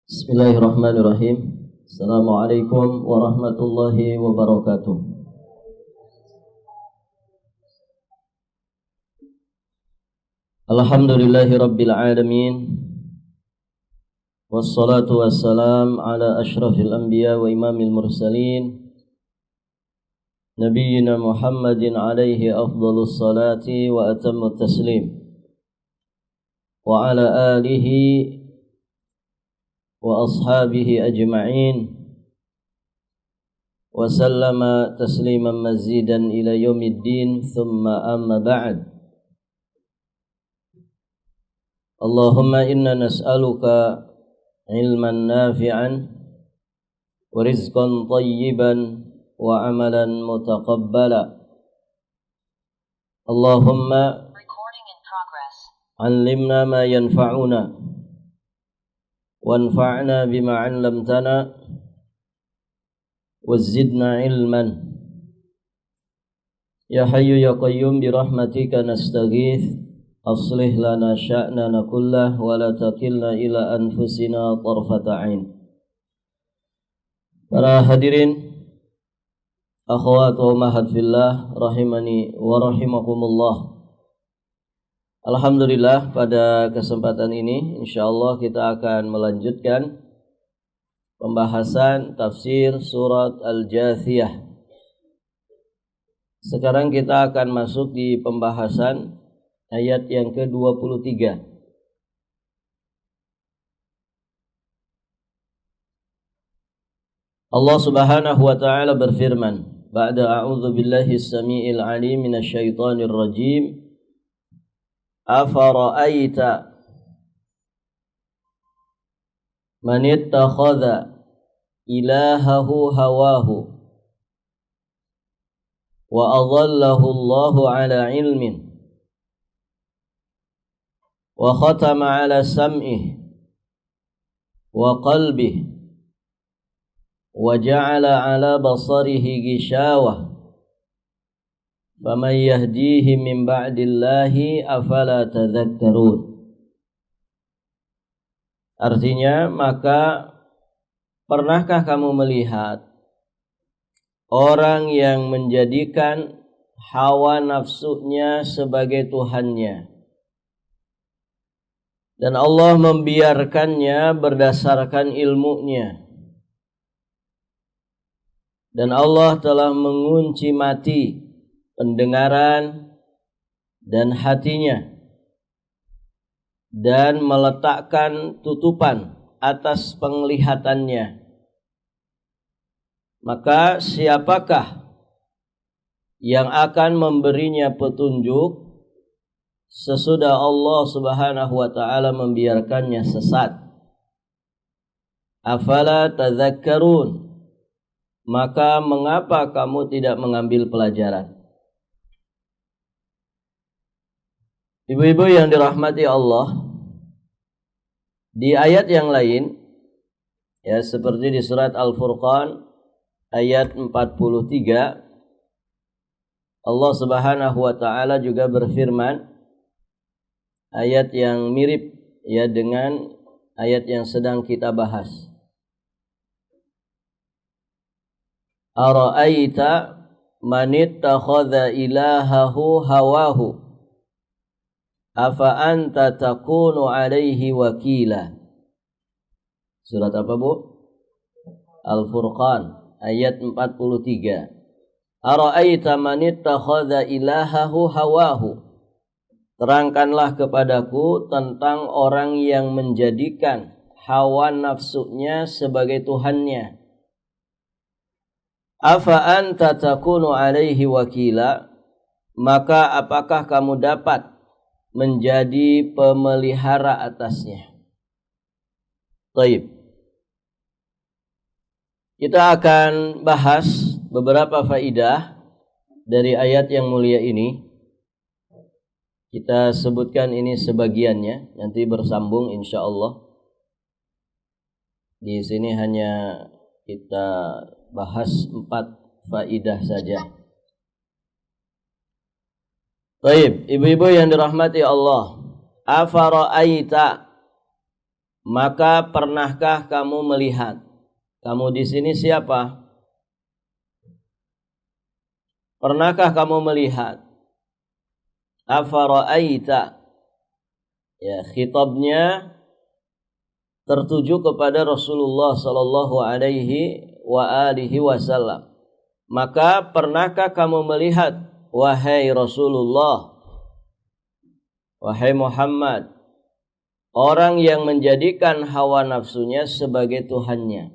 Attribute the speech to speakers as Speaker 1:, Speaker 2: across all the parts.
Speaker 1: Bismillahirrahmanirrahim. Assalamualaikum warahmatullahi wabarakatuh. Alhamdulillahi rabbil alamin. Wassalatu wassalam ala ashrafil anbiya wa imamil mursalin, Nabiyyina Muhammadin alaihi afdalus salati wa atammut taslim, wa ala alihi wa ashabihi ajma'in wa sallama tasliman mazidan ila yaumiddin, thumma amma ba'd. Allahumma inna nas'aluka ilman nafi'an wa rizqan tayyiban wa amalan mutaqabbala. Allahumma allimna ma yanfa'una wanfa'na bima 'allamtana wazidna ilman. Ya hayyu ya qayyum bi rahmatika nastaghith, aslih lana sya'nana kullah wa la takilna ila anfusina tarfata 'ain. Para hadirin, akhwat wa ummahat fillah, rahimani wa rahimakumullah. Alhamdulillah, pada kesempatan ini insyaallah kita akan melanjutkan pembahasan tafsir surat Al-Jathiyah. Sekarang kita akan masuk di pembahasan ayat yang ke-23. Allah Subhanahu wa taala berfirman, ba'da a'udzu billahi as-sami'il 'alim minasyaitonir rajim. Afara'aita man ittakhadha ilahahu hawahu wa adallahu Allahu ala ilmin wa khatama ala sam'ihi wa qalbihi wa ja'ala ala basarihi ghishawah faman yahdihi min ba'dillahi afala tadhakkarun. Artinya, maka pernahkah kamu melihat orang yang menjadikan hawa nafsunya sebagai Tuhannya dan Allah membiarkannya berdasarkan ilmunya, dan Allah telah mengunci mati pendengaran dan hatinya dan meletakkan tutupan atas penglihatannya. Maka siapakah yang akan memberinya petunjuk sesudah Allah Subhanahu wa taala membiarkannya sesat? Afala tadhakkarun, maka mengapa kamu tidak mengambil pelajaran? Ibu-ibu yang dirahmati Allah, di ayat yang lain, ya seperti di surat Al-Furqan ayat 43, Allah Subhanahu wa taala juga berfirman, ayat yang mirip ya dengan ayat yang sedang kita bahas. Ara'aita man ittakhadha ilahahu hawahu afa anta takunu alaihi wakila. Surat apa, Bu? Al-Furqan ayat 43. Ara'aita man ittakhadha ilahahu hawahu. Terangkanlah kepadaku tentang orang yang menjadikan hawa nafsunya sebagai Tuhannya. Afa anta takunu alaihi wakila, maka apakah kamu dapat menjadi pemelihara atasnya? Baik. Kita akan bahas beberapa faidah dari ayat yang mulia ini. Kita sebutkan ini sebagiannya, nanti bersambung insyaallah. Di sini hanya kita bahas 4 faidah saja. Baik, ibu-ibu yang dirahmati Allah, afara'aita maka pernahkah kamu melihat? Kamu di sini siapa? Pernahkah kamu melihat? Afara'aita. Ya, khitabnya tertuju kepada Rasulullah sallallahu alaihi wa alihi wasallam. Maka pernahkah kamu melihat, wahai Rasulullah, wahai Muhammad, orang yang menjadikan hawa nafsunya sebagai Tuhannya?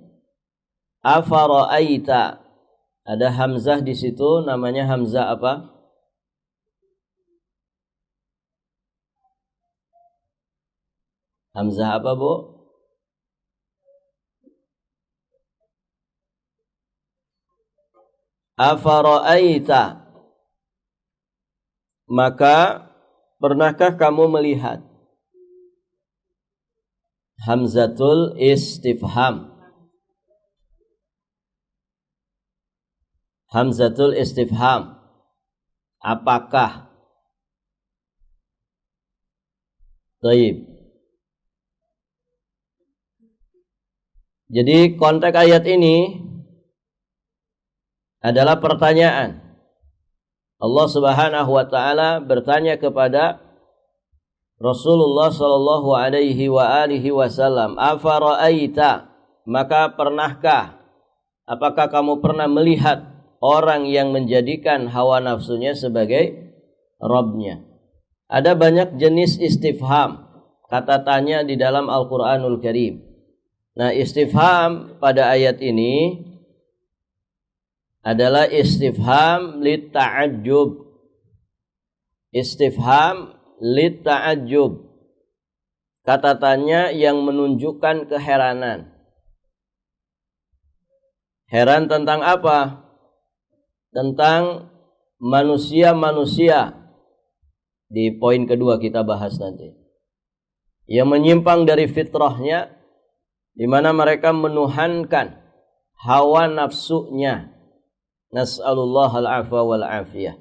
Speaker 1: Afara'aita. Ada hamzah di situ, namanya hamzah apa? Hamzah apa, Bu? Afara'aita. Maka pernahkah kamu melihat? Hamzatul istifham. Hamzatul istifham. Apakah? Baik. Jadi konteks ayat ini adalah pertanyaan. Allah Subhanahu wa taala bertanya kepada Rasulullah sallallahu alaihi wa alihi wasallam, "Afara'aita?" Maka pernahkah, apakah kamu pernah melihat orang yang menjadikan hawa nafsunya sebagai Rabbnya? Ada banyak jenis istifham, kata tanya di dalam Al-Qur'anul Karim. Nah, istifham pada ayat ini adalah istifham litta'ajjub. Istifham litta'ajjub. Kata tanya yang menunjukkan keheranan. Heran tentang apa? Tentang manusia-manusia. Di poin kedua kita bahas nanti. Yang menyimpang dari fitrahnya, di mana mereka menuhankan hawa nafsunya. Nas'alullah al-afwa wal afiyah.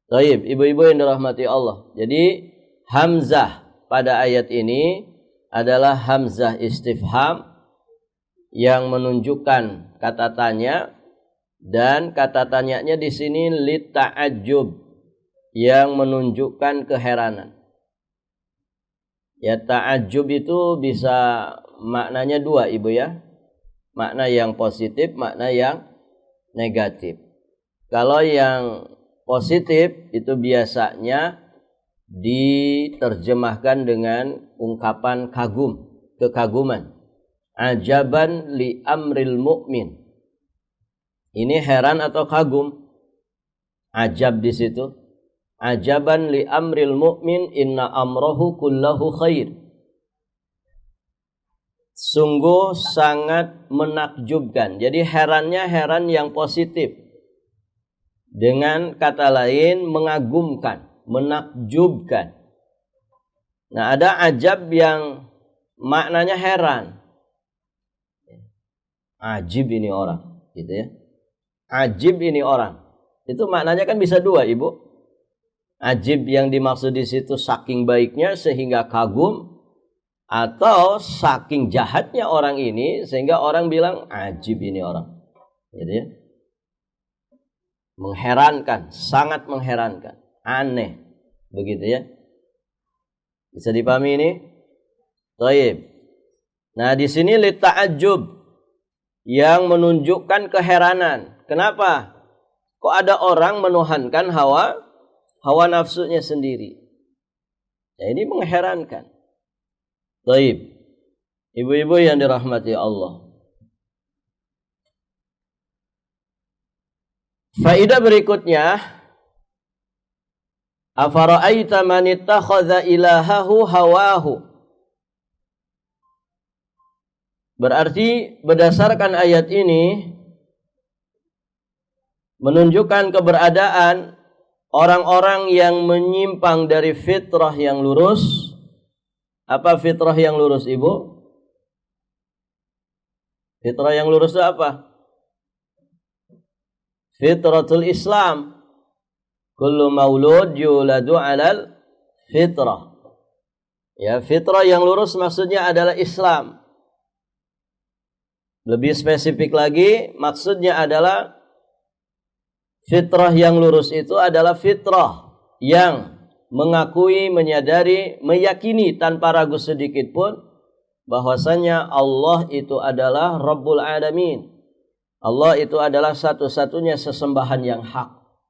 Speaker 1: Baik, ibu-ibu yang dirahmati Allah. Jadi hamzah pada ayat ini adalah hamzah istifham yang menunjukkan kata tanya, dan kata tanyanya di sini litta'ajjub yang menunjukkan keheranan. Ya, ta'ajjub itu bisa maknanya dua, Ibu ya. Makna yang positif, makna yang negatif. Kalau yang positif itu biasanya diterjemahkan dengan ungkapan kagum, kekaguman. Ajaban li amril mu'min. Ini heran atau kagum? Ajab di situ. Ajaban li amril mu'min inna amrohu kullahu khair. Sungguh sangat menakjubkan. Jadi herannya heran yang positif. Dengan kata lain mengagumkan, menakjubkan. Nah, ada ajab yang maknanya heran. Ajib ini orang, gitu ya. Ajib ini orang. Itu maknanya kan bisa dua, Ibu. Ajib yang dimaksud di situ saking baiknya sehingga kagum, atau saking jahatnya orang ini sehingga orang bilang ajib ini orang. Gitu ya. Mengherankan, sangat mengherankan, aneh. Begitu ya. Bisa dipahami ini? Baik. Nah, di sini lita'ajjub yang menunjukkan keheranan. Kenapa? Kok ada orang menuhankan hawa nafsunya sendiri? Ya, ini mengherankan. Baik. Ibu-ibu yang dirahmati Allah. Faedah berikutnya, afara'aita man ittakhadha ilahahu hawahu. Berarti berdasarkan ayat ini menunjukkan keberadaan orang-orang yang menyimpang dari fitrah yang lurus. Apa fitrah yang lurus, Ibu? Fitrah yang lurus itu apa? Fitratul Islam. Kullu maulud yuladu alal fitrah. Ya, fitrah yang lurus maksudnya adalah Islam. Lebih spesifik lagi, maksudnya adalah fitrah yang lurus itu adalah fitrah yang mengakui, menyadari, meyakini tanpa ragu sedikit pun bahwasanya Allah itu adalah Rabbul Alamin. Allah itu adalah satu-satunya sesembahan yang hak.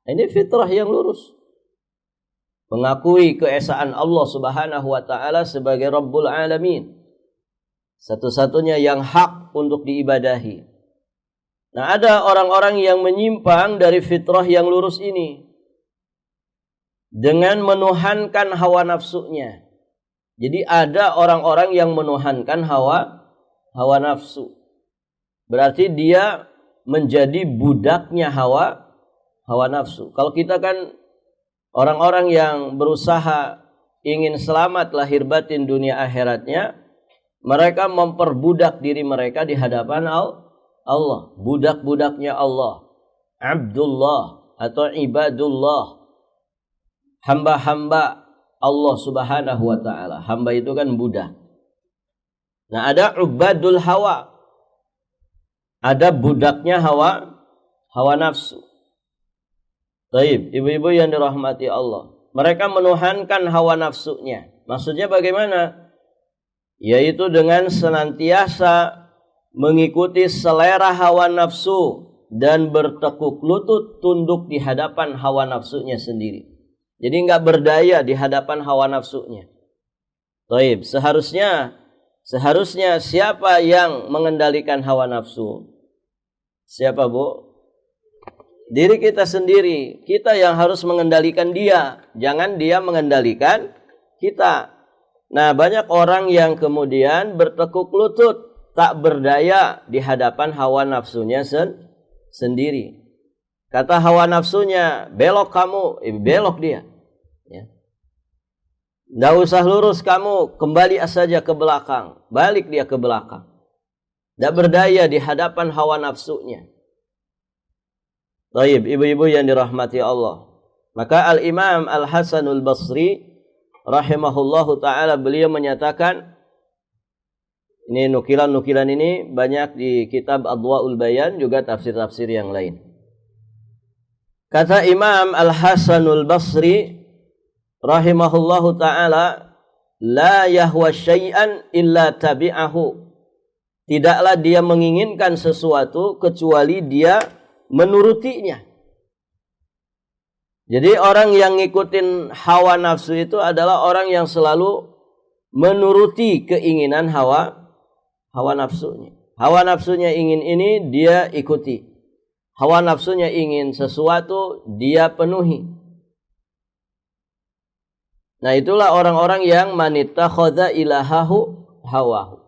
Speaker 1: Ini fitrah yang lurus. Mengakui keesaan Allah Subhanahu wa taala sebagai Rabbul Alamin. Satu-satunya yang hak untuk diibadahi. Nah, ada orang-orang yang menyimpang dari fitrah yang lurus ini dengan menuhankan hawa nafsunya. Jadi ada orang-orang yang menuhankan hawa nafsu. Berarti dia menjadi budaknya hawa nafsu. Kalau kita kan orang-orang yang berusaha ingin selamat lahir batin dunia akhiratnya, mereka memperbudak diri mereka di hadapan Allah. Budak-budaknya Allah. Abdullah atau ibadullah. Hamba-hamba Allah Subhanahu wa ta'ala. Hamba itu kan budak. Nah, ada ubadul hawa. Ada budaknya hawa nafsu. Baik, ibu-ibu yang dirahmati Allah. Mereka menuhankan hawa nafsunya. Maksudnya bagaimana? Yaitu dengan senantiasa mengikuti selera hawa nafsu dan bertekuk lutut tunduk di hadapan hawa nafsunya sendiri. Jadi enggak berdaya di hadapan hawa nafsunya. Baik, seharusnya siapa yang mengendalikan hawa nafsu? Siapa, Bu? Diri kita sendiri. Kita yang harus mengendalikan dia, jangan dia mengendalikan kita. Nah, banyak orang yang kemudian bertekuk lutut, tak berdaya di hadapan hawa nafsunya sendiri. Kata hawa nafsunya, belok kamu, belok dia. Ya. Nggak usah lurus kamu, kembali saja ke belakang. Balik dia ke belakang. Nggak berdaya di hadapan hawa nafsunya. Baik, ibu-ibu yang dirahmati Allah. Maka Al-Imam Al-Hasanul Basri rahimahullahu ta'ala, beliau menyatakan, ini nukilan-nukilan ini banyak di kitab Adwa'ul Bayan, juga tafsir-tafsir yang lain. Kata Imam Al-Hasanul Basri rahimahullahu ta'ala, la yahwa syai'an illa tabi'ahu. Tidaklah dia menginginkan sesuatu kecuali dia menurutinya. Jadi orang yang ngikutin hawa nafsu itu adalah orang yang selalu menuruti keinginan hawa nafsunya. Hawa nafsunya ingin ini, dia ikuti. Hawa nafsunya ingin sesuatu, dia penuhi. Nah, itulah orang-orang yang manittakhadha ilahahu hawahu.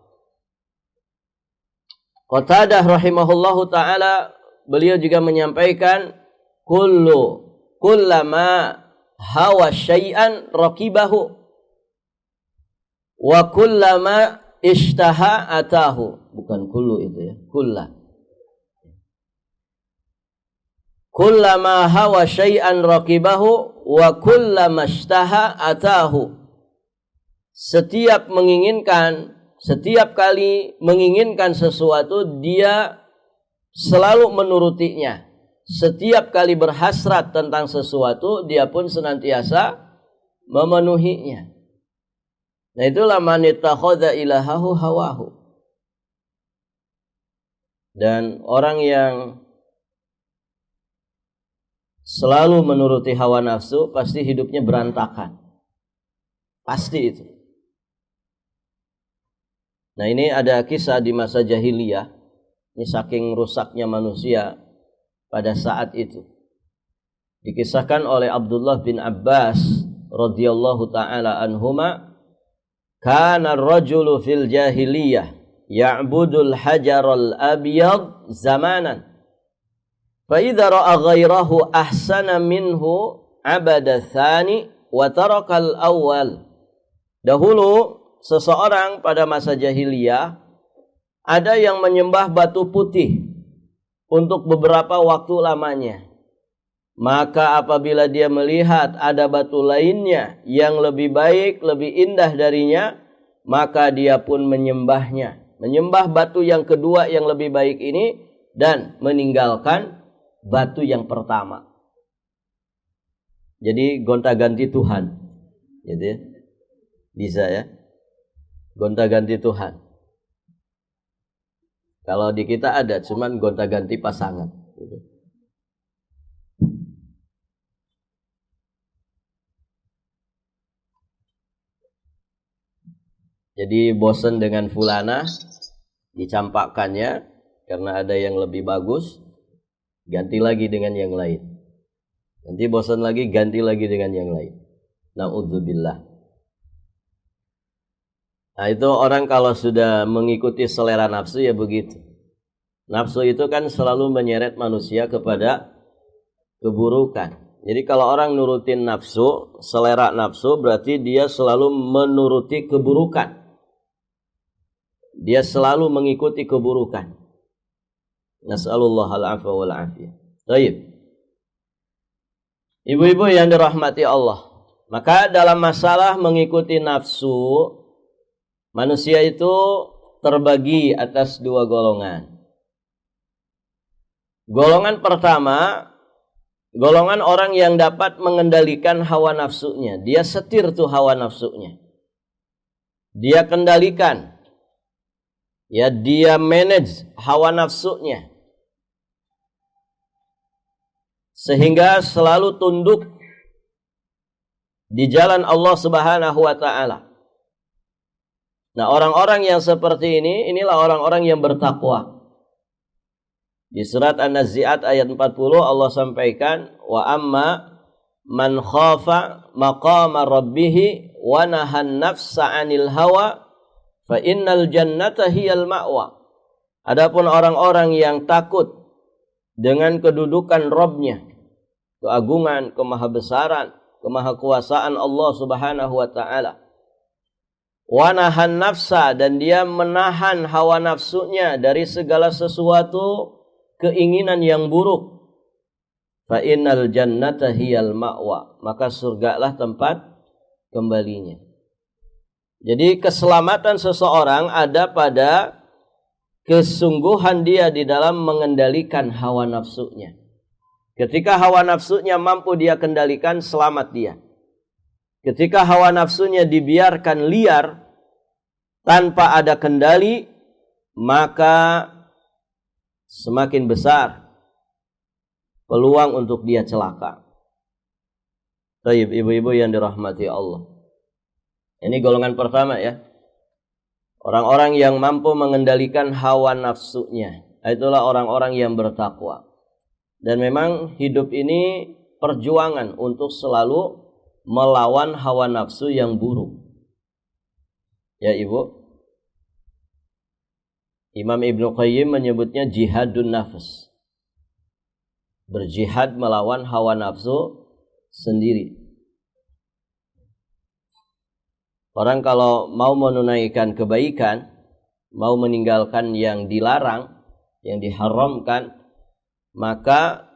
Speaker 1: Qatadah rahimahullahu ta'ala, beliau juga menyampaikan, kullama hawa syai'an raqibahu wa kullama ishtaha atahu. Bukan kullu itu ya, kullama hawa syai'an raqibahu wa kullama ishtaha atahu. Setiap kali menginginkan sesuatu, dia selalu menurutinya. Setiap kali berhasrat tentang sesuatu, dia pun senantiasa memenuhinya. Nah, itulah manittakhadha ilahahu hawahu. Dan orang yang selalu menuruti hawa nafsu, pasti hidupnya berantakan. Pasti itu. Nah, ini ada kisah di masa jahiliyah. Ini saking rusaknya manusia pada saat itu. Dikisahkan oleh Abdullah bin Abbas radhiyallahu ta'ala anhuma, kana ar-rajulu fil jahiliyah ya'budul hajaral abyad zamanan. Fa idza ra'a ghairahu ahsana minhu abada tsani wa taraka al-awwal. Dahulu seseorang pada masa jahiliyah ada yang menyembah batu putih untuk beberapa waktu lamanya. Maka apabila dia melihat ada batu lainnya yang lebih baik, lebih indah darinya, maka dia pun menyembahnya. Menyembah batu yang kedua yang lebih baik ini dan meninggalkan batu yang pertama. Jadi gonta-ganti Tuhan. Gitu ya. Bisa ya. Gonta-ganti Tuhan. Kalau di kita ada, cuman gonta-ganti pasangan. Gitu. Jadi bosan dengan fulana, dicampakkannya karena ada yang lebih bagus, ganti lagi dengan yang lain. Nanti bosan lagi, ganti lagi dengan yang lain. Na'udzubillah. Nah itu orang kalau sudah mengikuti selera nafsu ya begitu. Nafsu itu kan selalu menyeret manusia kepada keburukan. Jadi kalau orang nurutin nafsu, selera nafsu berarti dia selalu menuruti keburukan. Dia selalu mengikuti keburukan. Nas'alullah al-afwa wal afiyah. Baik. Ibu-ibu yang dirahmati Allah. Maka dalam masalah mengikuti nafsu, manusia itu terbagi atas dua golongan. Golongan pertama, golongan orang yang dapat mengendalikan hawa nafsunya. Dia setir tuh hawa nafsunya. Dia kendalikan. Ya, dia manage hawa nafsunya. Sehingga selalu tunduk di jalan Allah Subhanahu wa taala. Nah, orang-orang yang seperti ini, inilah orang-orang yang bertakwa. Di surat An-Nazi'at ayat 40 Allah sampaikan, wa amma man khafa maqama rabbih wa nahan nafsa 'anil hawa fa innal jannata hiyal ma'wa. Adapun orang-orang yang takut dengan kedudukan Rabb-nya, keagungan, kemahabesaran, kemahakuasaan Allah Subhanahu wa taala. Wa nahan nafsa, dan dia menahan hawa nafsunya dari segala sesuatu keinginan yang buruk. Fa innal jannata hiyal ma'wa, maka surgalah tempat kembalinya. Jadi keselamatan seseorang ada pada kesungguhan dia di dalam mengendalikan hawa nafsunya. Ketika hawa nafsunya mampu dia kendalikan, selamat dia. Ketika hawa nafsunya dibiarkan liar tanpa ada kendali, maka semakin besar peluang untuk dia celaka. Baik, ibu-ibu yang dirahmati Allah. Ini golongan pertama ya. Orang-orang yang mampu mengendalikan hawa nafsunya. Itulah orang-orang yang bertakwa. Dan memang hidup ini perjuangan untuk selalu melawan hawa nafsu yang buruk. Ya ibu. Imam Ibnu Qayyim menyebutnya jihadun nafs. Berjihad melawan hawa nafsu sendiri. Orang kalau mau menunaikan kebaikan, mau meninggalkan yang dilarang, yang diharamkan, maka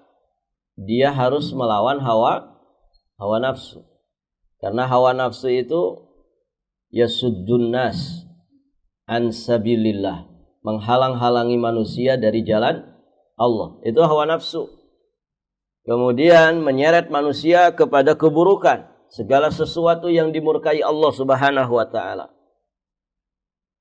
Speaker 1: dia harus melawan hawa nafsu. Karena hawa nafsu itu yasuddun nas an sabilillah, menghalang-halangi manusia dari jalan Allah. Itu hawa nafsu. Kemudian menyeret manusia kepada keburukan, segala sesuatu yang dimurkai Allah Subhanahu wa taala.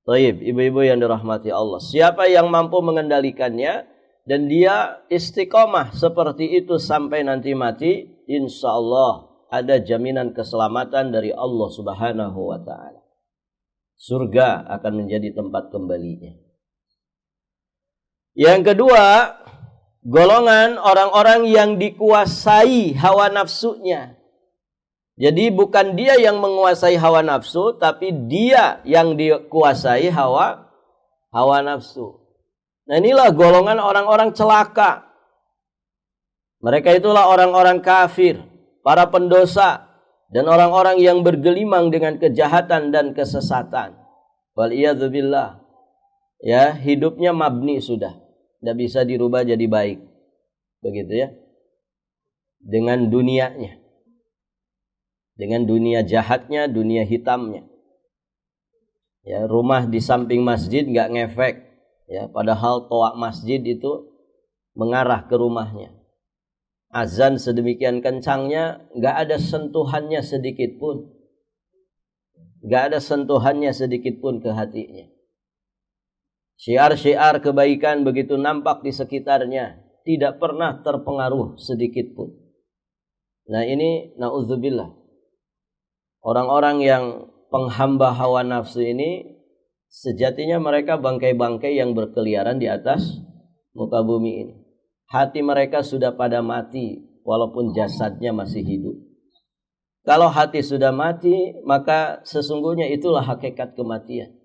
Speaker 1: Baik, ibu-ibu yang dirahmati Allah. Siapa yang mampu mengendalikannya dan dia istiqomah seperti itu sampai nanti mati, insyaallah ada jaminan keselamatan dari Allah Subhanahu wa taala. Surga akan menjadi tempat kembalinya. Yang kedua, golongan orang-orang yang dikuasai hawa nafsunya. Jadi bukan dia yang menguasai hawa nafsu, tapi dia yang dikuasai hawa nafsu. Nah inilah golongan orang-orang celaka. Mereka itulah orang-orang kafir, para pendosa, dan orang-orang yang bergelimang dengan kejahatan dan kesesatan. Waliyadzubillah. Ya, hidupnya mabni sudah. Tidak bisa dirubah jadi baik. Begitu ya. dengan dunianya, dengan dunia jahatnya, dunia hitamnya. Ya, rumah di samping masjid nggak ngefek, ya, padahal toa masjid itu mengarah ke rumahnya. Azan sedemikian kencangnya, nggak ada sentuhannya sedikit pun, nggak ada sentuhannya sedikit pun ke hatinya. Syiar-syiar kebaikan begitu nampak di sekitarnya, tidak pernah terpengaruh sedikit pun. Nah ini na'udzubillah, orang-orang yang penghamba hawa nafsu ini sejatinya mereka bangkai-bangkai yang berkeliaran di atas muka bumi ini. Hati mereka sudah pada mati walaupun jasadnya masih hidup. Kalau hati sudah mati, maka sesungguhnya itulah hakikat kematian.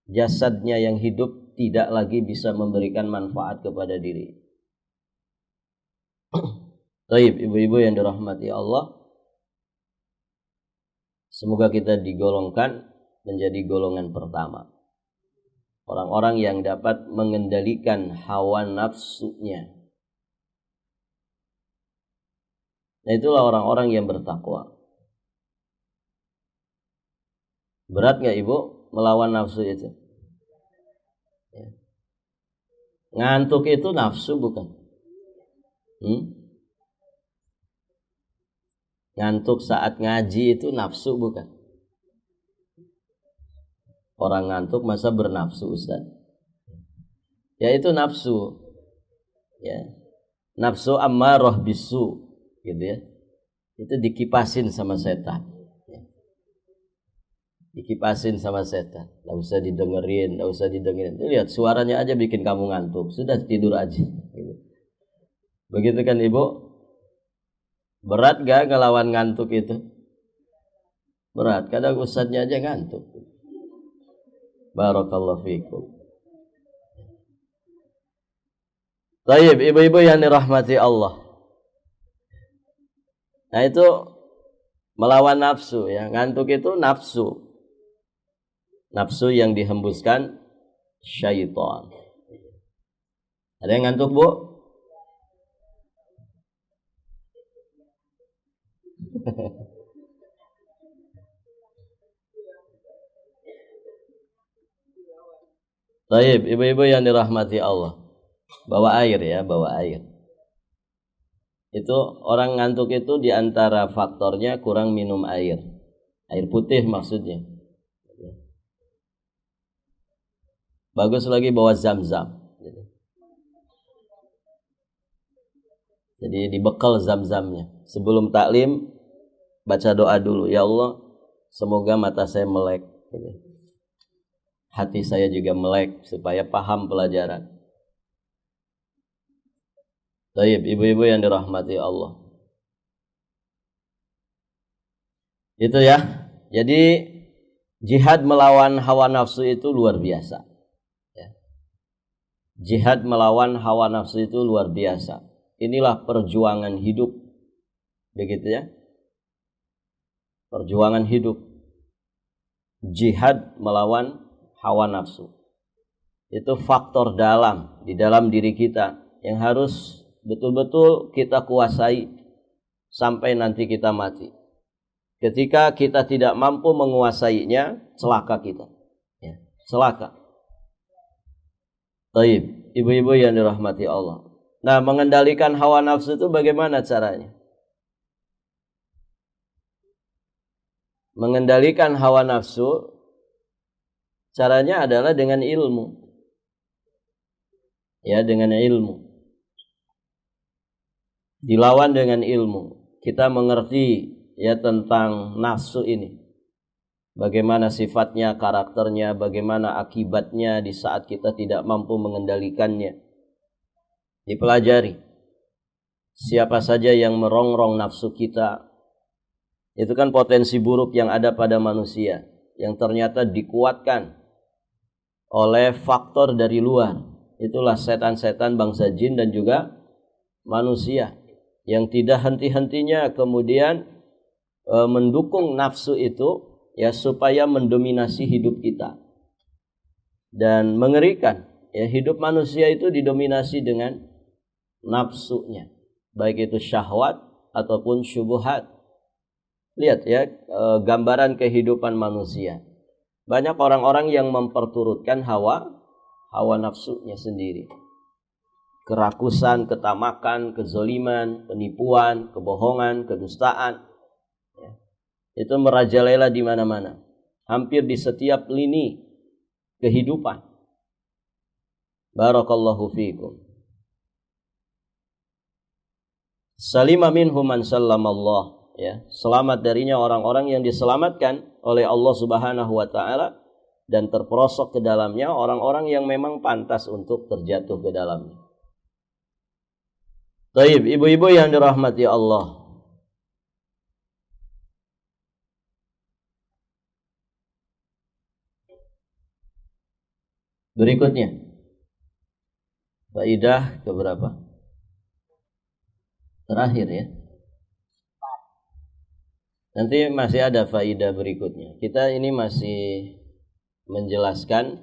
Speaker 1: Jasadnya yang hidup tidak lagi bisa memberikan manfaat kepada diri. Baik, ibu-ibu yang dirahmati Allah, semoga kita digolongkan menjadi golongan pertama. Orang-orang yang dapat mengendalikan hawa nafsunya. Nah, itulah orang-orang yang bertakwa. Berat gak ibu melawan nafsu itu? Ya. Ngantuk itu nafsu bukan? Ngantuk saat ngaji itu nafsu bukan? Orang ngantuk masa bernafsu, Ustaz? Ya itu nafsu. Ya. Nafsu ammarah bisu, gitu ya. Itu dikipasin sama setan. Ya. Dikipasin sama setan. Enggak usah didengerin, enggak usah didengerin. Tuh, lihat suaranya aja bikin kamu ngantuk. Sudah tidur aja. Gitu. Begitu kan Ibu? Berat gak ngelawan ngantuk itu? Berat. Kadang ustadznya aja ngantuk. Barakallahu fikum. Baik, ibu-ibu yang dirahmati Allah. Nah itu melawan nafsu ya. Ngantuk itu nafsu. Nafsu yang dihembuskan syaitan. Ada yang ngantuk, Bu? Baik, ibu-ibu yang dirahmati Allah. Bawa air ya, bawa air. Itu orang ngantuk itu diantara faktornya kurang minum air. Air putih maksudnya. Bagus lagi bawa zam-zam. Jadi dibekal zam-zamnya. Sebelum taklim baca doa dulu. Ya Allah, semoga mata saya melek. Hati saya juga melek supaya paham pelajaran. Baik, ibu-ibu yang dirahmati Allah. Itu ya. Jadi jihad melawan hawa nafsu itu luar biasa. Ya. Jihad melawan hawa nafsu itu luar biasa. Inilah perjuangan hidup. Begitu ya. Perjuangan hidup. Jihad melawan hawa nafsu. Itu faktor dalam di dalam diri kita yang harus betul-betul kita kuasai sampai nanti kita mati. Ketika kita tidak mampu menguasainya, celaka kita. Ya, celaka. Baik, ibu-ibu yang dirahmati Allah. Nah, mengendalikan hawa nafsu itu bagaimana caranya? Mengendalikan hawa nafsu caranya adalah dengan ilmu. Ya, dengan ilmu. Dilawan dengan ilmu. Kita mengerti ya tentang nafsu ini. Bagaimana sifatnya, karakternya, bagaimana akibatnya di saat kita tidak mampu mengendalikannya. Dipelajari. Siapa saja yang merongrong nafsu kita. Itu kan potensi buruk yang ada pada manusia. Yang ternyata dikuatkan oleh faktor dari luar. Itulah setan-setan bangsa jin dan juga manusia. Yang tidak henti-hentinya kemudian mendukung nafsu itu ya supaya mendominasi hidup kita. Dan mengerikan ya, hidup manusia itu didominasi dengan nafsunya, baik itu syahwat ataupun syubhat. Lihat ya, gambaran kehidupan manusia. Banyak orang-orang yang memperturutkan hawa nafsunya sendiri. Kerakusan, ketamakan, kezoliman, penipuan, kebohongan, kedustaan. Ya. Itu merajalela di mana-mana. Hampir di setiap lini kehidupan. Barakallahu fiikum. Salima minhum man sallamallah. Ya, selamat darinya orang-orang yang diselamatkan oleh Allah Subhanahu wa taala dan terperosok ke dalamnya orang-orang yang memang pantas untuk terjatuh ke dalamnya. Baik, ibu-ibu yang dirahmati Allah. Berikutnya. Faidah keberapa? Terakhir ya. Nanti masih ada faidah berikutnya. Kita ini masih menjelaskan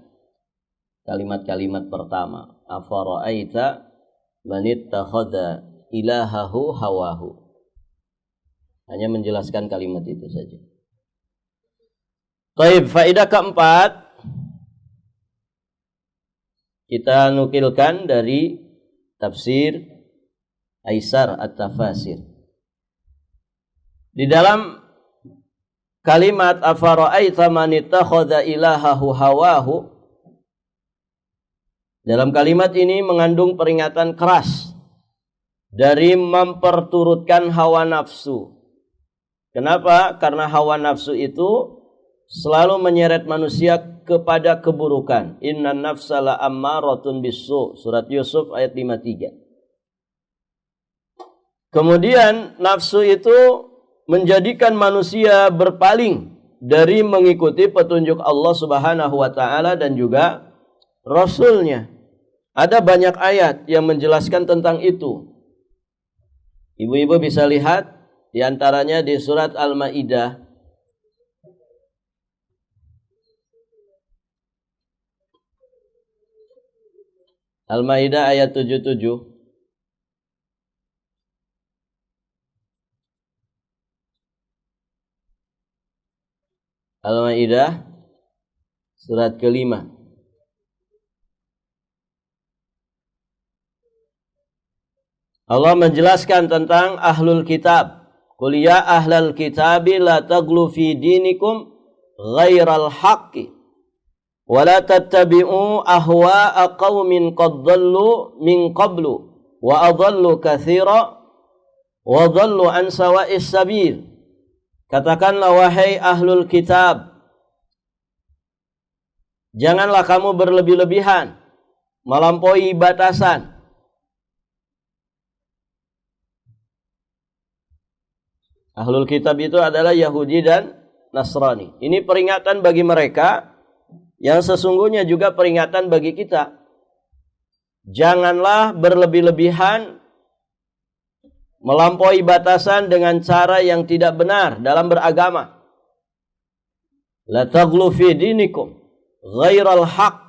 Speaker 1: kalimat-kalimat pertama. Afara'aita man ittakhadha ilahahu hawahu. Hanya menjelaskan kalimat itu saja. Baik, faidah keempat kita nukilkan dari tafsir Aisar At-Tafasir. Di dalam kalimat afara'aita man ittakhadha ilahahu hawahu, dalam kalimat ini mengandung peringatan keras dari memperturutkan hawa nafsu. Kenapa? Karena hawa nafsu itu selalu menyeret manusia kepada keburukan. Innan nafsa la ammaratun bisu. Surat Yusuf ayat 53. Kemudian nafsu itu menjadikan manusia berpaling dari mengikuti petunjuk Allah Subhanahu wa taala dan juga Rasulnya. Ada banyak ayat yang menjelaskan tentang itu. Ibu-ibu bisa lihat di antaranya di surat Al-Maidah Al-Maidah ayat 77. Al-Maidah surat ke-5. Allah menjelaskan tentang ahlul kitab. Qul ya ahlal kitabi la taghlu fi dinikum ghairal haqqi wa la tattabi'u ahwa'a qaumin qad dhallu min qablu wa adallu katsira wa dhallu an sawa'is sabil. Katakanlah wahai ahlul kitab, janganlah kamu berlebih-lebihan, melampaui batasan. Ahlul kitab itu adalah Yahudi dan Nasrani. Ini peringatan bagi mereka yang sesungguhnya juga peringatan bagi kita. Janganlah berlebih-lebihan, melampaui batasan dengan cara yang tidak benar dalam beragama. La taghlu fi dinikum ghairal haq,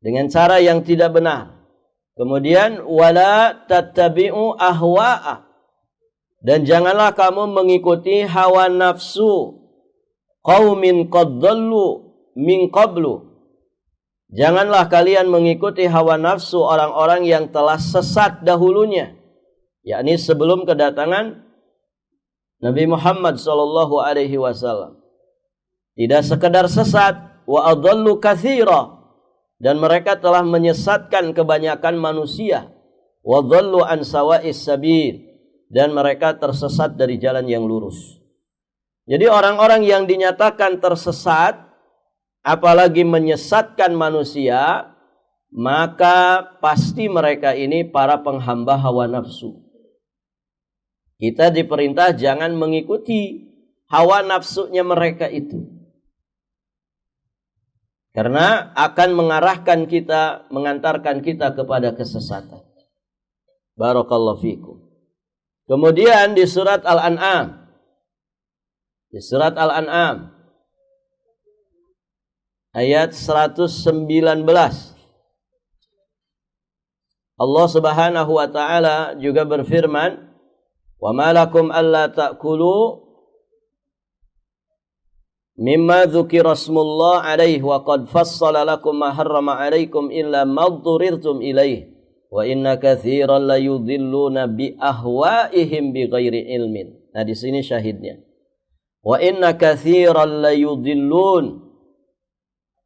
Speaker 1: dengan cara yang tidak benar. Kemudian wala tattabi'u ahwa'a, dan janganlah kamu mengikuti hawa nafsu qaumin qad dhallu min qablu. Janganlah kalian mengikuti hawa nafsu orang-orang yang telah sesat dahulunya, yakni sebelum kedatangan Nabi Muhammad sallallahu alaihi wasallam. Tidak sekedar sesat, wa adallu katsira, dan mereka telah menyesatkan kebanyakan manusia. Wa dhallu an sawa'is sabil, dan mereka tersesat dari jalan yang lurus. Jadi orang-orang yang dinyatakan tersesat, apalagi menyesatkan manusia, maka pasti mereka ini para penghamba hawa nafsu. Kita diperintah jangan mengikuti hawa nafsunya mereka itu, karena akan mengarahkan kita, mengantarkan kita kepada kesesatan. Barakallahu fikum. Kemudian di surat Al-An'am, ayat 119, Allah Subhanahu wa taala juga berfirman, Wa ma lakum alla ta'kulu mimma dzukira ismullah alaihi wa qad fassala lakum ma harrama alaikum illa ma dhurrirtum ilaihi wa inna katsiran la yudhilluna bi ahwaihim bighairi ilmin. Nah, di sini syahidnya. Wa inna katsiran la yudhillun.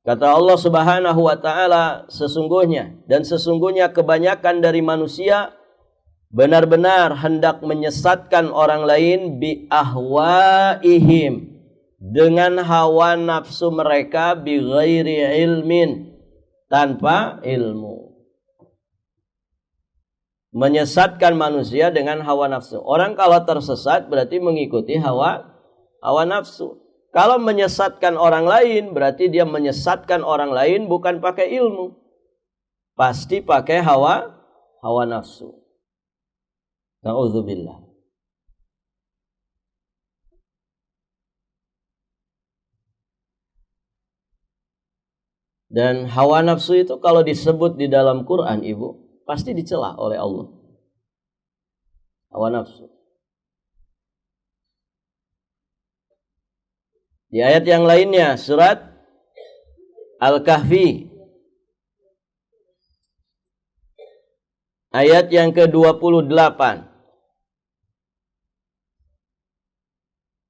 Speaker 1: Kata Allah Subhanahu wa taala, sesungguhnya kebanyakan dari manusia benar-benar hendak menyesatkan orang lain bi ahwaihim, dengan hawa nafsu mereka, bi ghairi ilmin, tanpa ilmu. Menyesatkan manusia dengan hawa nafsu. Orang kalau tersesat berarti mengikuti hawa nafsu. Kalau menyesatkan orang lain berarti dia menyesatkan orang lain bukan pakai ilmu, pasti pakai hawa nafsu. Na'udzubillah. Dan hawa nafsu itu kalau disebut di dalam Quran, Ibu, pasti dicela oleh Allah. Hawa nafsu. Di ayat yang lainnya, surat Al-Kahfi, ayat yang ke-28.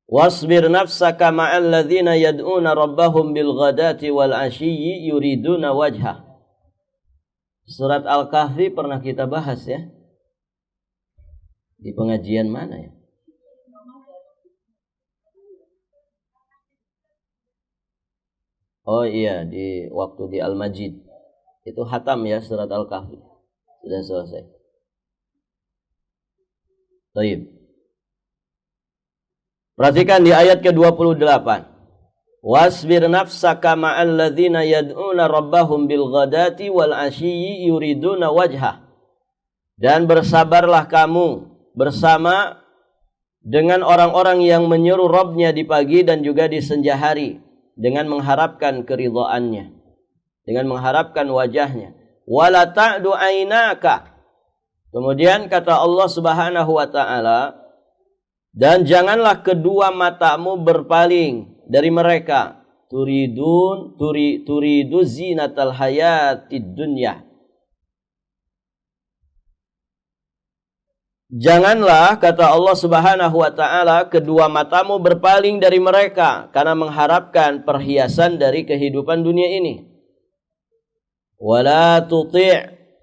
Speaker 1: Wasbir nafsaka ma'al ladzina yad'una rabbahum bil ghadati wal 'ashiyyi yuriduna wajha. Surat Al-Kahfi pernah kita bahas ya. Di pengajian mana ya? Oh iya, waktu di Al-Majid. Itu hatam ya surat Al-Kahfi. Sudah selesai. Baik. Perhatikan di ayat ke-28. Wasbir nafsaka ma'al ladzina yad'una rabbahum bil ghadati wal 'ashiyyi yuriduna wajha. Dan bersabarlah kamu bersama dengan orang-orang yang menyeru Rabbnya di pagi dan juga di senja hari, dengan mengharapkan keridhaannya, dengan mengharapkan wajahnya. Wala ta'du ainaka. Kemudian kata Allah Subhanahu wa taala, dan janganlah kedua matamu berpaling dari mereka. Turidu zinatal hayatid dunya. Janganlah, kata Allah Subhanahu wa taala, kedua matamu berpaling dari mereka karena mengharapkan perhiasan dari kehidupan dunia ini. Wala tuti'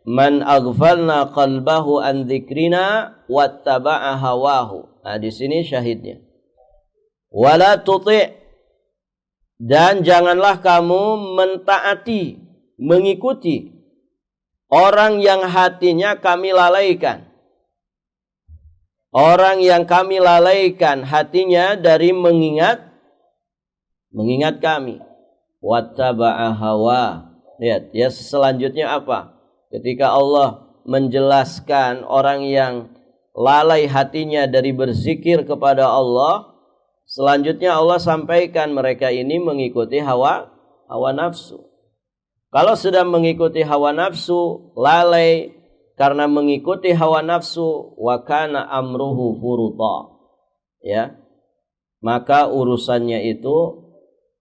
Speaker 1: man aghfalna qalbahu an dzikrina wattaba'a hawahu. Nah, di sini syahidnya. Wala tuti', dan janganlah kamu mentaati, mengikuti orang yang hatinya kami lalaikan. Orang yang kami lalaikan hatinya dari mengingat kami. Wattaba'a hawa. Lihat, ya selanjutnya apa? Ketika Allah menjelaskan orang yang lalai hatinya dari berzikir kepada Allah, selanjutnya Allah sampaikan mereka ini mengikuti hawa nafsu. Kalau sudah mengikuti hawa nafsu, lalai karena mengikuti hawa nafsu, wa kana amruhu furuta, ya, maka urusannya itu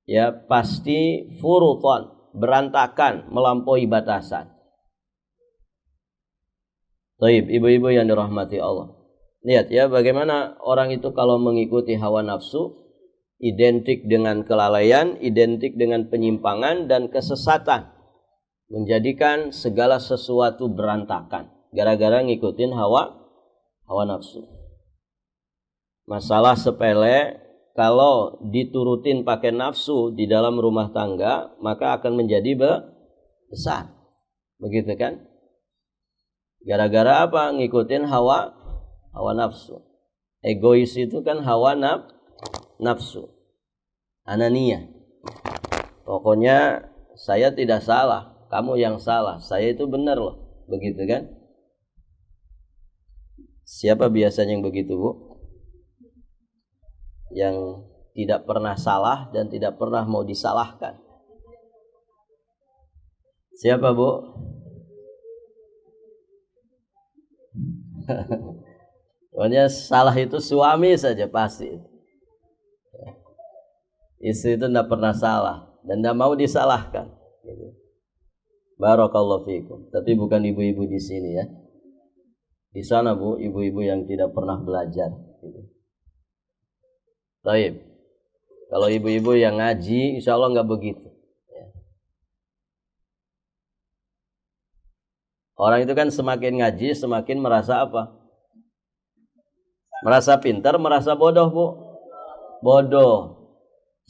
Speaker 1: ya pasti furutan, berantakan, melampaui batasan. Baik, ibu-ibu yang dirahmati Allah, lihat ya bagaimana orang itu kalau mengikuti hawa nafsu identik dengan kelalaian, identik dengan penyimpangan dan kesesatan, menjadikan segala sesuatu berantakan gara-gara ngikutin hawa nafsu. Masalah sepele kalau diturutin pakai nafsu di dalam rumah tangga maka akan menjadi besar. Begitu kan? Gara-gara apa? Ngikutin hawa nafsu. Egois itu kan hawa nafsu. Anania. Pokoknya saya tidak salah, kamu yang salah, saya itu benar loh, begitu kan? Siapa biasanya yang begitu, Bu? Yang tidak pernah salah dan tidak pernah mau disalahkan. Siapa, Bu? Pokoknya salah itu suami saja pasti. Istri itu tidak pernah salah dan tidak mau disalahkan. Barakallahu fiikum. Tapi bukan ibu-ibu di sini ya. Di sana Bu, ibu-ibu yang tidak pernah belajar. Baik. Kalau ibu-ibu yang ngaji, insya Allah nggak begitu. Orang itu kan semakin ngaji, semakin merasa apa? Merasa pintar, merasa bodoh Bu. Bodoh.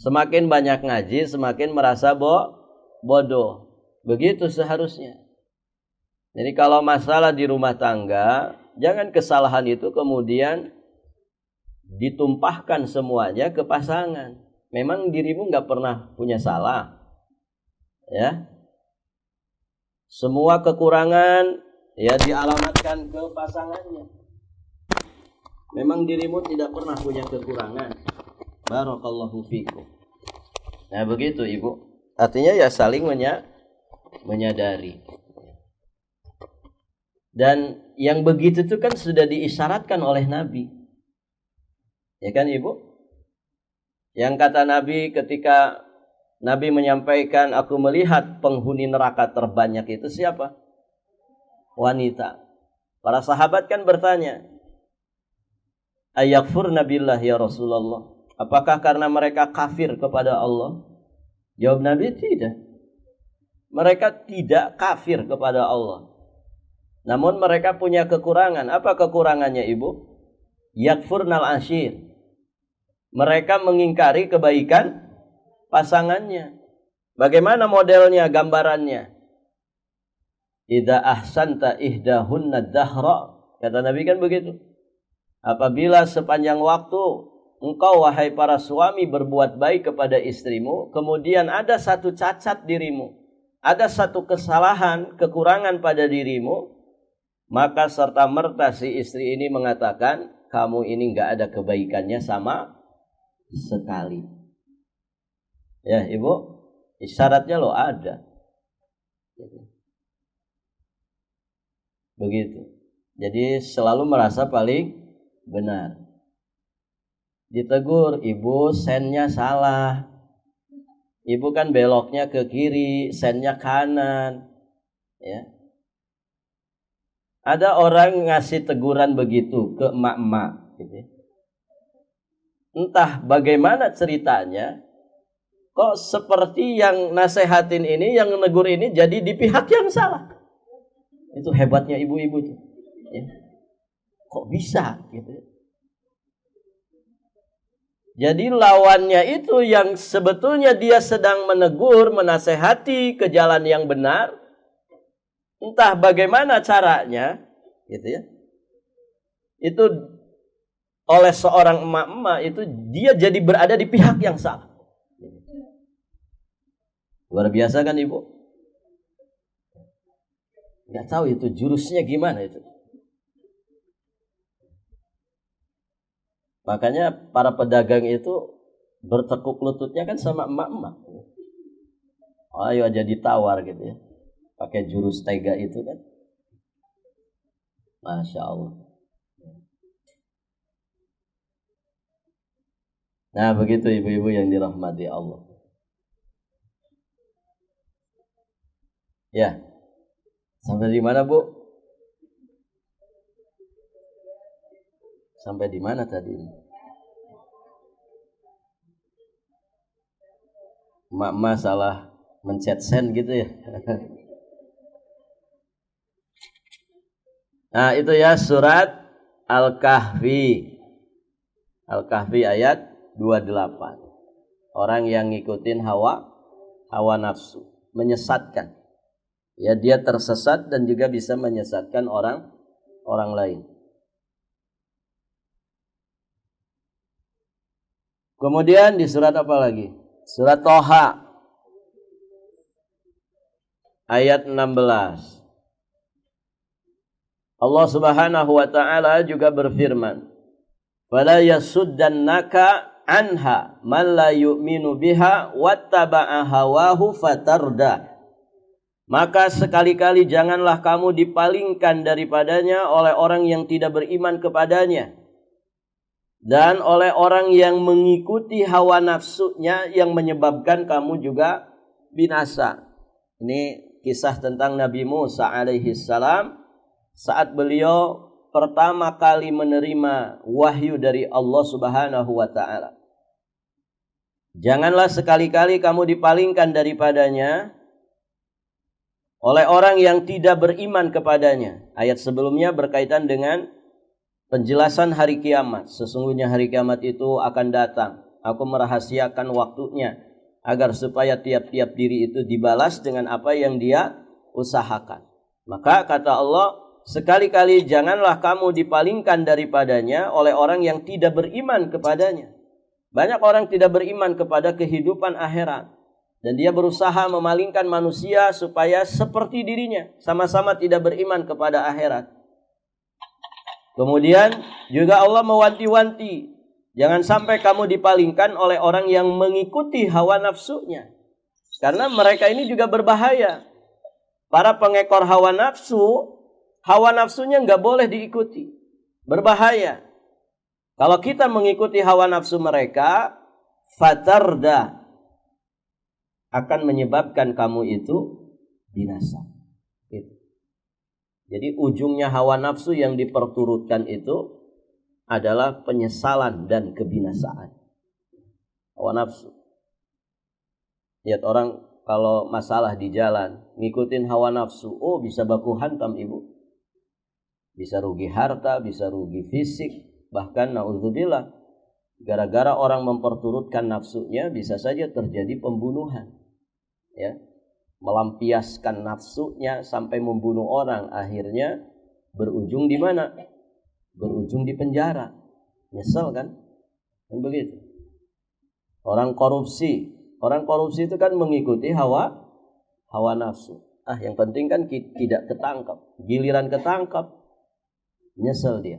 Speaker 1: Semakin banyak ngaji, semakin merasa bodoh. Begitu seharusnya. Jadi kalau masalah di rumah tangga, jangan kesalahan itu kemudian ditumpahkan semuanya ke pasangan. Memang dirimu nggak pernah punya salah, ya. Semua kekurangan ya dialamatkan ke pasangannya. Memang dirimu tidak pernah punya kekurangan. Barakallahu fikum. Nah begitu Ibu. Artinya ya saling menyadari. Dan yang begitu itu kan sudah diisyaratkan oleh Nabi. Ya kan Ibu? Yang kata Nabi ketika Nabi menyampaikan aku melihat penghuni neraka terbanyak itu siapa? Wanita. Para sahabat kan bertanya, ayakfurna billah ya Rasulullah. Apakah karena mereka kafir kepada Allah? Jawab Nabi, tidak. Mereka tidak kafir kepada Allah. Namun mereka punya kekurangan. Apa kekurangannya Ibu? Yakfurnal ashir. Mereka mengingkari kebaikan pasangannya. Bagaimana modelnya, gambarannya? Idza ahsanta ihdahunna dahra. Kata Nabi kan begitu. Apabila sepanjang waktu engkau wahai para suami berbuat baik kepada istrimu, kemudian ada satu cacat dirimu, ada satu kesalahan, kekurangan pada dirimu, maka serta merta si istri ini mengatakan, kamu ini enggak ada kebaikannya sama sekali. Ya Ibu, isyaratnya loh ada. Begitu. Jadi selalu merasa paling benar. Ditegur, ibu sennya salah. Ibu kan beloknya ke kiri, sennya kanan. Ya. Ada orang ngasih teguran begitu ke emak-emak. Gitu. Entah bagaimana ceritanya, kok seperti yang nasehatin ini, yang negur ini jadi di pihak yang salah. Itu hebatnya ibu-ibu itu. Ya. Kok bisa? Gitu. Jadi lawannya itu yang sebetulnya dia sedang menegur, menasehati ke jalan yang benar. Entah bagaimana caranya, gitu ya. Itu oleh seorang emak-emak itu dia jadi berada di pihak yang salah. Luar biasa kan Ibu? Nggak tahu itu jurusnya gimana itu. Makanya para pedagang itu bertekuk lututnya kan sama emak-emak. Ayo aja ditawar gitu ya. Pakai jurus tega itu kan. Masya Allah. Nah begitu ibu-ibu yang dirahmati Allah. Ya. Sampai di mana Bu? Sampai di mana tadi? Mak salah mencet send gitu ya. Nah itu ya surat Al-Kahfi. Al-Kahfi ayat 28. Orang yang ngikutin hawa nafsu. Menyesatkan. Ya dia tersesat dan juga bisa menyesatkan orang lain. Kemudian di surat apa lagi? Surat Toha ayat 16. Allah Subhanahu wa taala juga berfirman, "Fala yasuddannaka anha man la yu'minu biha wattaba'a hawahu fatarda." Maka sekali-kali janganlah kamu dipalingkan daripadanya oleh orang yang tidak beriman kepadanya dan oleh orang yang mengikuti hawa nafsunya yang menyebabkan kamu juga binasa. Ini kisah tentang Nabi Musa alaihi salam saat beliau pertama kali menerima wahyu dari Allah Subhanahu wa taala. Janganlah sekali-kali kamu dipalingkan daripadanya oleh orang yang tidak beriman kepadanya. Ayat sebelumnya berkaitan dengan penjelasan hari kiamat. Sesungguhnya hari kiamat itu akan datang. Aku merahasiakan waktunya agar supaya tiap-tiap diri itu dibalas dengan apa yang dia usahakan. Maka kata Allah, sekali-kali janganlah kamu dipalingkan daripadanya oleh orang yang tidak beriman kepadanya. Banyak orang tidak beriman kepada kehidupan akhirat. Dan dia berusaha memalingkan manusia supaya seperti dirinya. Sama-sama tidak beriman kepada akhirat. Kemudian juga Allah mewanti-wanti. Jangan sampai kamu dipalingkan oleh orang yang mengikuti hawa nafsunya. Karena mereka ini juga berbahaya. Para pengekor hawa nafsunya nggak boleh diikuti. Berbahaya. Kalau kita mengikuti hawa nafsu mereka, fatarda, akan menyebabkan kamu itu binasa. Jadi ujungnya hawa nafsu yang diperturutkan itu adalah penyesalan dan kebinasaan. Hawa nafsu. Lihat orang kalau masalah di jalan, ngikutin hawa nafsu, oh bisa baku hantam ibu. Bisa rugi harta, bisa rugi fisik, bahkan naudzubillah. Gara-gara orang memperturutkan nafsunya bisa saja terjadi pembunuhan. Ya, melampiaskan nafsunya sampai membunuh orang, akhirnya berujung di mana? Berujung di penjara. Nyesel kan? Kan begitu. Orang korupsi itu kan mengikuti hawa nafsu. Yang penting kan tidak ketangkap. Giliran ketangkap, nyesel dia.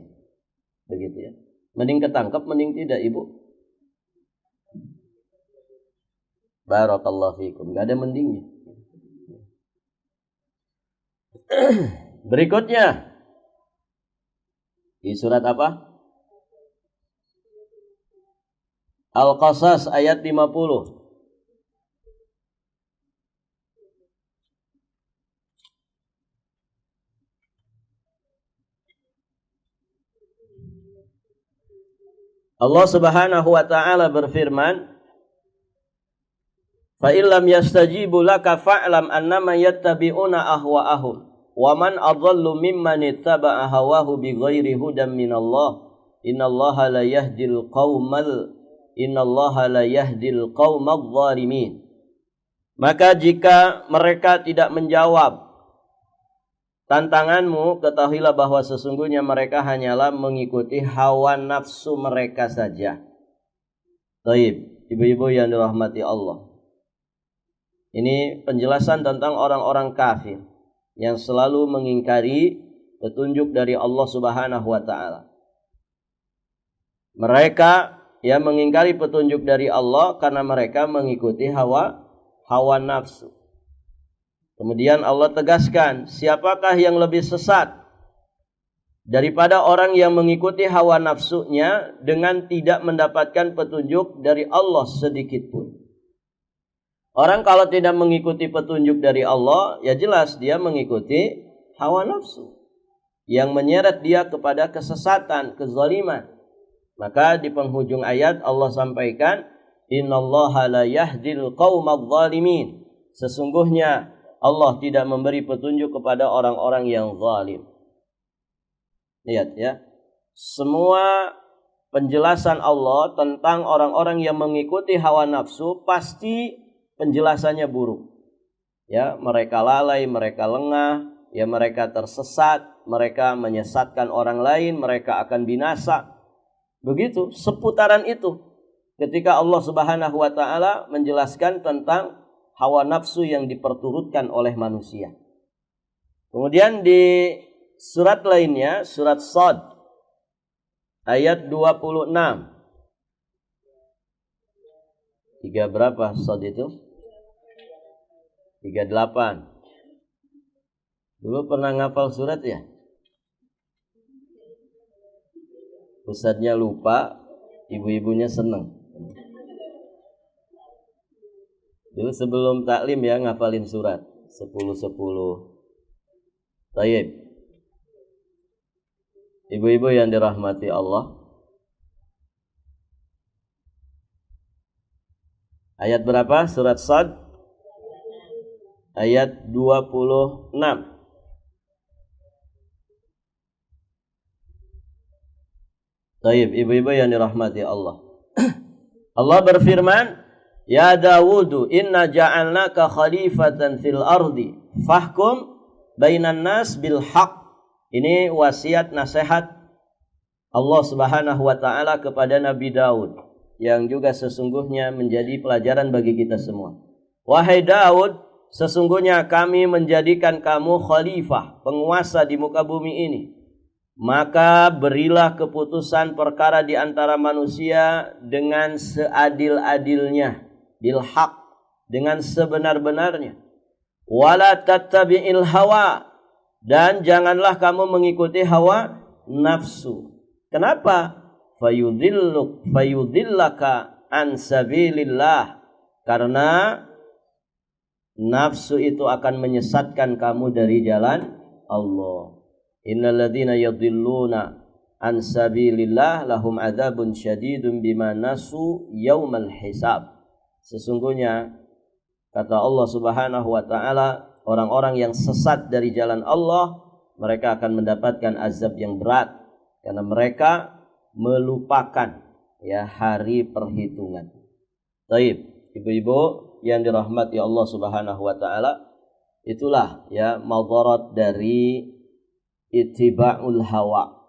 Speaker 1: Begitu ya. Mending ketangkap, mending tidak, ibu. Barakallahu fikum. Gak ada mendingnya. Berikutnya. Di surat apa? Al-Qasas ayat 50. Allah Subhanahu wa taala berfirman, fa illam yastajibu laka fa'lam annama yattabi'una ahwa'ahum wa man adhallu mimman ittaba'a hawahu bighairi hudan minallah innallaha la yahdil qaumal zalimin. Maka jika mereka tidak menjawab tantanganmu, ketahuilah bahwa sesungguhnya mereka hanyalah mengikuti hawa nafsu mereka saja. Baik, ibu-ibu yang dirahmati Allah. Ini penjelasan tentang orang-orang kafir yang selalu mengingkari petunjuk dari Allah Subhanahu wa taala. Mereka yang mengingkari petunjuk dari Allah karena mereka mengikuti hawa nafsu. Kemudian Allah tegaskan, siapakah yang lebih sesat daripada orang yang mengikuti hawa nafsunya dengan tidak mendapatkan petunjuk dari Allah sedikit pun. Orang kalau tidak mengikuti petunjuk dari Allah, ya jelas dia mengikuti hawa nafsu yang menyeret dia kepada kesesatan, kezaliman. Maka di penghujung ayat Allah sampaikan, innallaha la yahdil qaumadz zalimin. Sesungguhnya Allah tidak memberi petunjuk kepada orang-orang yang zalim. Lihat ya. Semua penjelasan Allah tentang orang-orang yang mengikuti hawa nafsu pasti penjelasannya buruk. Ya, mereka lalai, mereka lengah, ya mereka tersesat, mereka menyesatkan orang lain, mereka akan binasa. Begitu, seputaran itu. Ketika Allah Subhanahu wa taala menjelaskan tentang hawa nafsu yang diperturutkan oleh manusia. Kemudian di surat lainnya, surat Shad ayat 26. Tiga berapa Shad itu? 38. Dulu pernah ngapal surat ya? Ustadznya lupa, ibu-ibunya seneng. Dulu sebelum taklim ya ngapalin surat 10-10. Tayyib. Ibu-ibu yang dirahmati Allah. Ayat berapa? Surat Sad. Ayat 26. Tayyib, ibu-ibu yang dirahmati Allah. Allah berfirman, "Ya Dawud, inna ja'alnaka khalifatan fil ardi, fahkum bainan nas bil haq." Ini wasiat nasihat Allah Subhanahu wa taala kepada Nabi Daud yang juga sesungguhnya menjadi pelajaran bagi kita semua. Wahai Daud, sesungguhnya kami menjadikan kamu khalifah, penguasa di muka bumi ini. Maka berilah keputusan perkara di antara manusia dengan seadil-adilnya, bil haq, dengan sebenar-benarnya. Wala tattabi'il hawa, dan janganlah kamu mengikuti hawa nafsu. Kenapa? Fayudillaka an sabilillah, karena nafsu itu akan menyesatkan kamu dari jalan Allah. Innal ladzina yadhilluna an sabilillah lahum adzabun syadidun bima nasu yaumal hisab. Sesungguhnya kata Allah Subhanahu wa taala, orang-orang yang sesat dari jalan Allah, mereka akan mendapatkan azab yang berat karena mereka melupakan ya hari perhitungan. Baik, ibu-ibu yang dirahmati Allah Subhanahu wa taala, itulah ya madarat dari ittiba'ul hawa,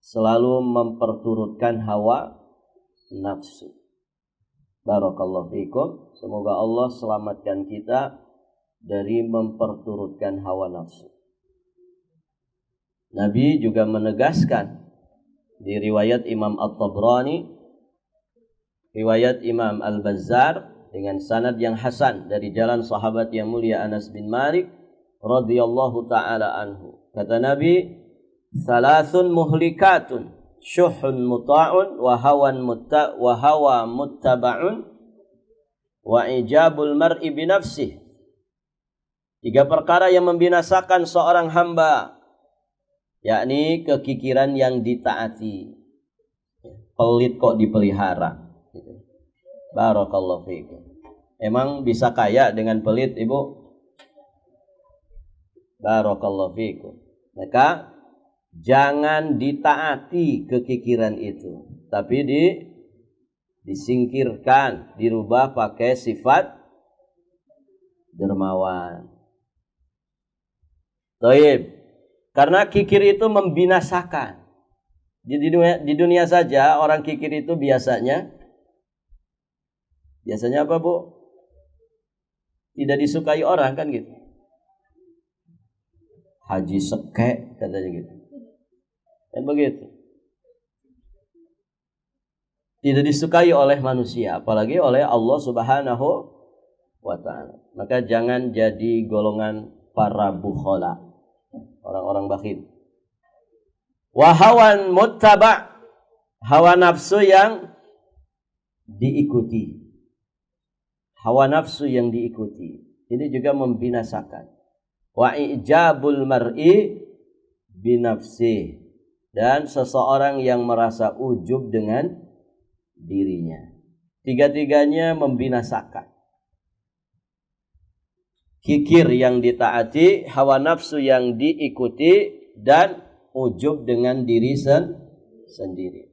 Speaker 1: selalu memperturutkan hawa nafsu. Barakallahu fikum. Semoga Allah selamatkan kita dari memperturutkan hawa nafsu. Nabi juga menegaskan di riwayat Imam At-Tabrani, riwayat Imam Al-Bazzar dengan sanad yang hasan dari jalan sahabat yang mulia Anas bin Malik radhiyallahu taala anhu. Kata Nabi, "Salasun muhlikatun, syuhun muta'un, wa hawa muttaba'un, wa ijabul mar'i binafsih." 3 perkara yang membinasakan seorang hamba, yakni kekikiran yang ditaati, pelit kok dipelihara. Barakallahu fiikum. Emang bisa kaya dengan pelit, Ibu? Barakallahu fiikum. Maka jangan ditaati kekikiran itu, tapi disingkirkan, dirubah pakai sifat dermawan. Taib. Karena kikir itu membinasakan. Di dunia saja orang kikir itu biasanya apa, Bu? Tidak disukai orang kan gitu. Haji sekek katanya gitu. Kan begitu. Tidak disukai oleh manusia, apalagi oleh Allah Subhanahu wa taala. Maka jangan jadi golongan para bukhala, orang-orang bakhil. Wa hawan muttaba', hawa nafsu yang diikuti. Hawa nafsu yang diikuti. Ini juga membinasakan. Wa ijabul mar'i binafsih, dan seseorang yang merasa ujub dengan dirinya. 3-tiganya membinasakan. Kikir yang ditaati, hawa nafsu yang diikuti, dan ujub dengan diri sendiri.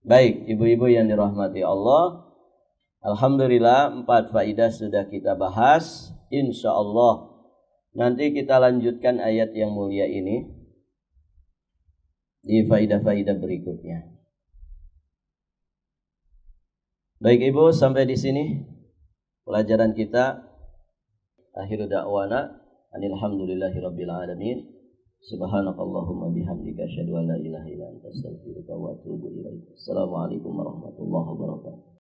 Speaker 1: Baik, ibu-ibu yang dirahmati Allah, alhamdulillah 4 faidah sudah kita bahas. Insyaallah nanti kita lanjutkan ayat yang mulia ini di faidah-faidah berikutnya. Baik Ibu, sampai di sini pelajaran kita. Akhiru da'wana alhamdulillahi rabbil alamin. Subhanakallahumma bihamdika asyhadu an la ilaha illa anta astaghfiruka wa atubu ilaik. Assalamualaikum warahmatullahi wabarakatuh.